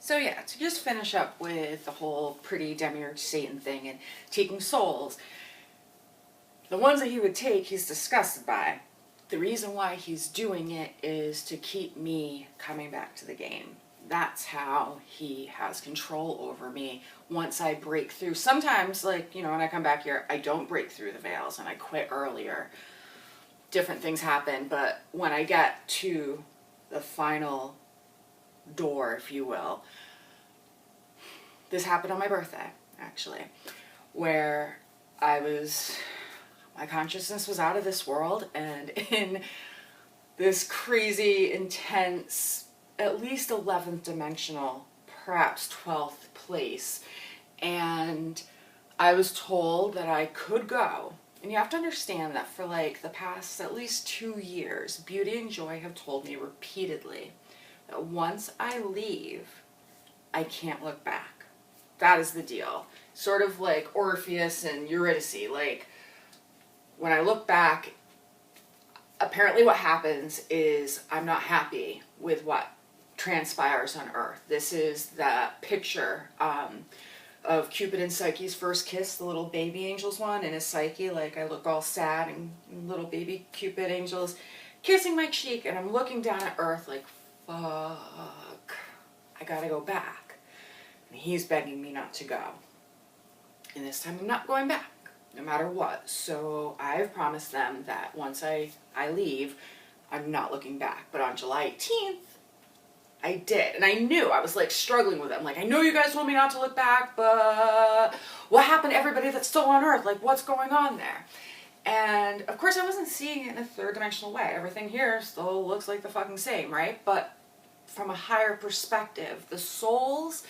So yeah, to just finish up with the whole pretty demiurge Satan thing and taking souls, the ones that he would take, he's disgusted by. The reason why he's doing it is to keep me coming back to the game. That's how he has control over me once I break through. Sometimes, like, you know, when I come back here, I don't break through the veils and I quit earlier. Different things happen, but when I get to the final door, if you will, this happened on my birthday, actually, where my consciousness was out of this world and in this crazy, intense, at least 11th dimensional, perhaps 12th place. And I was told that I could go. And you have to understand that for like the past at least 2 years, Beauty and Joy have told me repeatedly that once I leave, I can't look back. That is the deal. Sort of like Orpheus and Eurydice. Like, when I look back, apparently what happens is I'm not happy with what transpires on Earth. This is the picture of Cupid and Psyche's first kiss, the little baby angels one, and his Psyche, like, I look all sad, and little baby Cupid angels kissing my cheek, and I'm looking down at Earth like, fuck, I gotta go back. And he's begging me not to go. And this time I'm not going back, no matter what. So I've promised them that once I leave, I'm not looking back. But on July 18th, I did. And I knew, I was like struggling with it. I'm like, I know you guys told me not to look back, but what happened to everybody that's still on Earth? Like, what's going on there? And of course I wasn't seeing it in a third dimensional way. Everything here still looks like the fucking same, right? But from a higher perspective, the souls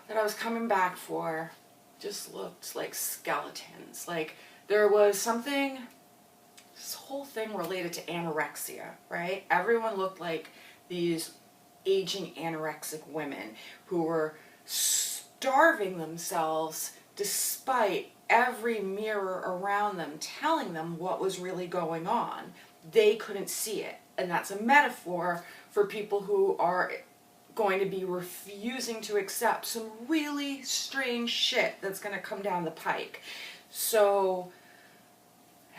that I was coming back for just looked like skeletons. Like, there was something, this whole thing related to anorexia, right? Everyone looked like these aging anorexic women who were starving themselves despite every mirror around them telling them what was really going on. They couldn't see it. And that's a metaphor for people who are going to be refusing to accept some really strange shit that's going to come down the pike. So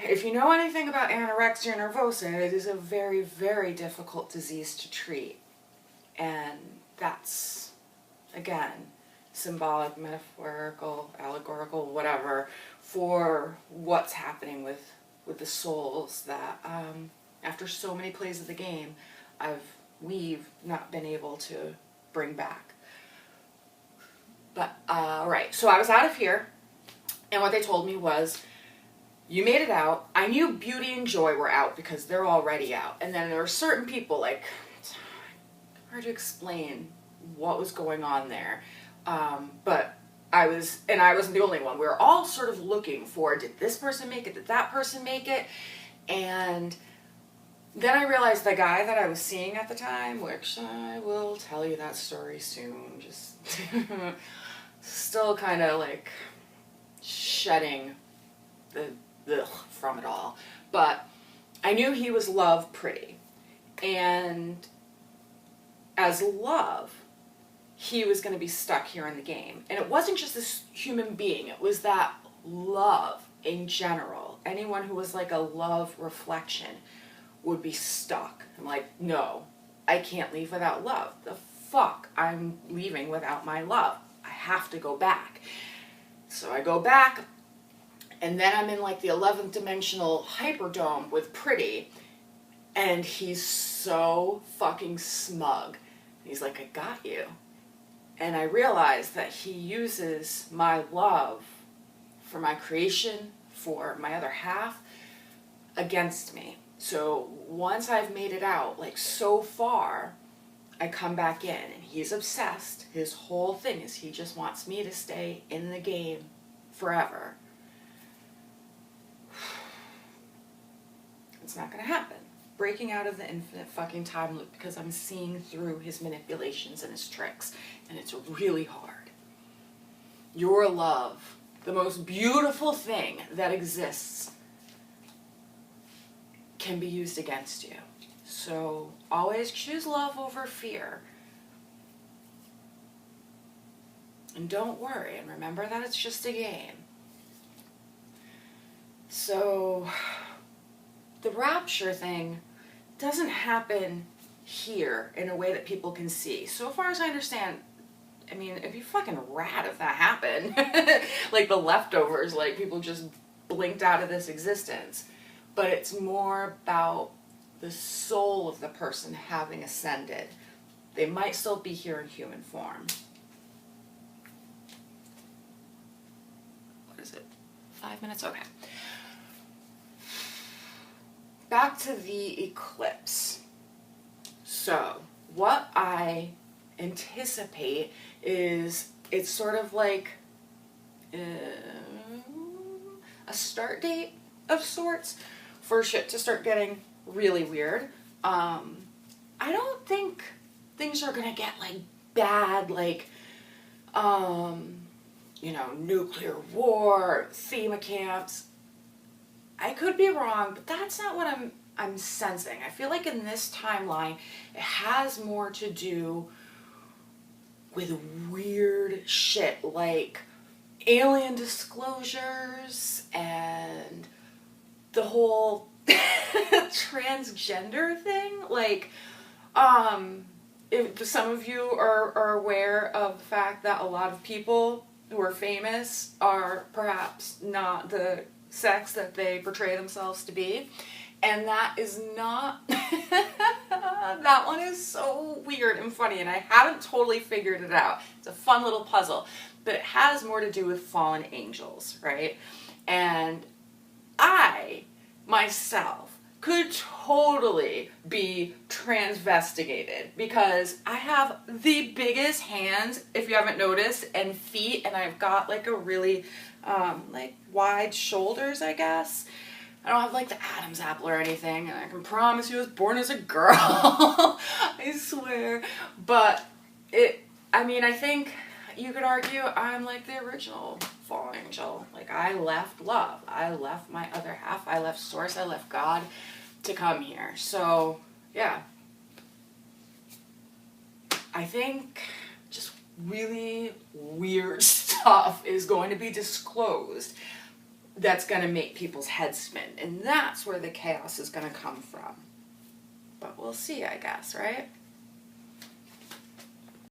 if you know anything about anorexia nervosa, it is a very, very difficult disease to treat. And that's, again, symbolic, metaphorical, allegorical, whatever, for what's happening with the souls that, after so many plays of the game, we've not been able to bring back. But, right, so I was out of here, and what they told me was, you made it out. I knew Beauty and Joy were out because they're already out. And then there were certain people, like, it's hard to explain what was going on there. But I wasn't the only one. We were all sort of looking for, did this person make it? Did that person make it? And then I realized the guy that I was seeing at the time, which I will tell you that story soon, just still kind of like shedding the from it all. But I knew he was Love Pretty. And as Love, he was going to be stuck here in the game. And it wasn't just this human being, it was that love in general. Anyone who was like a love reflection would be stuck. I'm like, no, I can't leave without love. The fuck, I'm leaving without my love. I have to go back. So I go back, and then I'm in like the 11th dimensional hyperdome with Pretty, and he's so fucking smug. He's like, I got you. And I realize that he uses my love for my creation, for my other half, against me. So once I've made it out, like so far, I come back in, and he's obsessed. His whole thing is he just wants me to stay in the game forever. It's not going to happen. Breaking out of the infinite fucking time loop because I'm seeing through his manipulations and his tricks, and it's really hard. Your love, the most beautiful thing that exists, can be used against you. So always choose love over fear. And don't worry, and remember that it's just a game. So, the rapture thing doesn't happen here in a way that people can see. So far as I understand, I mean, it'd be fucking rad if that happened. Like the leftovers, like people just blinked out of this existence. But it's more about the soul of the person having ascended. They might still be here in human form. What is it? 5 minutes? Okay. Back to the eclipse. So, what I anticipate is it's sort of like a start date of sorts for shit to start getting really weird. I don't think things are gonna get like bad, like you know, nuclear war, FEMA camps. I could be wrong, but that's not what I'm sensing. I feel like in this timeline, it has more to do with weird shit like alien disclosures and the whole transgender thing. Like, if some of you are aware of the fact that a lot of people who are famous are perhaps not the sex that they portray themselves to be. And that is not, that one is so weird and funny, and I haven't totally figured it out. It's a fun little puzzle, but it has more to do with fallen angels, right? And I, myself, could totally be transvestigated because I have the biggest hands, if you haven't noticed, and feet, and I've got like a really, like wide shoulders, I guess. I don't have like the Adam's apple or anything, and I can promise you I was born as a girl. I swear. But I mean, I think you could argue I'm like the original fallen angel. Like, I left love. I left my other half. I left source. I left God to come here. So, yeah. I think just really weird stuff is going to be disclosed that's going to make people's heads spin. And that's where the chaos is going to come from. But we'll see, I guess, right?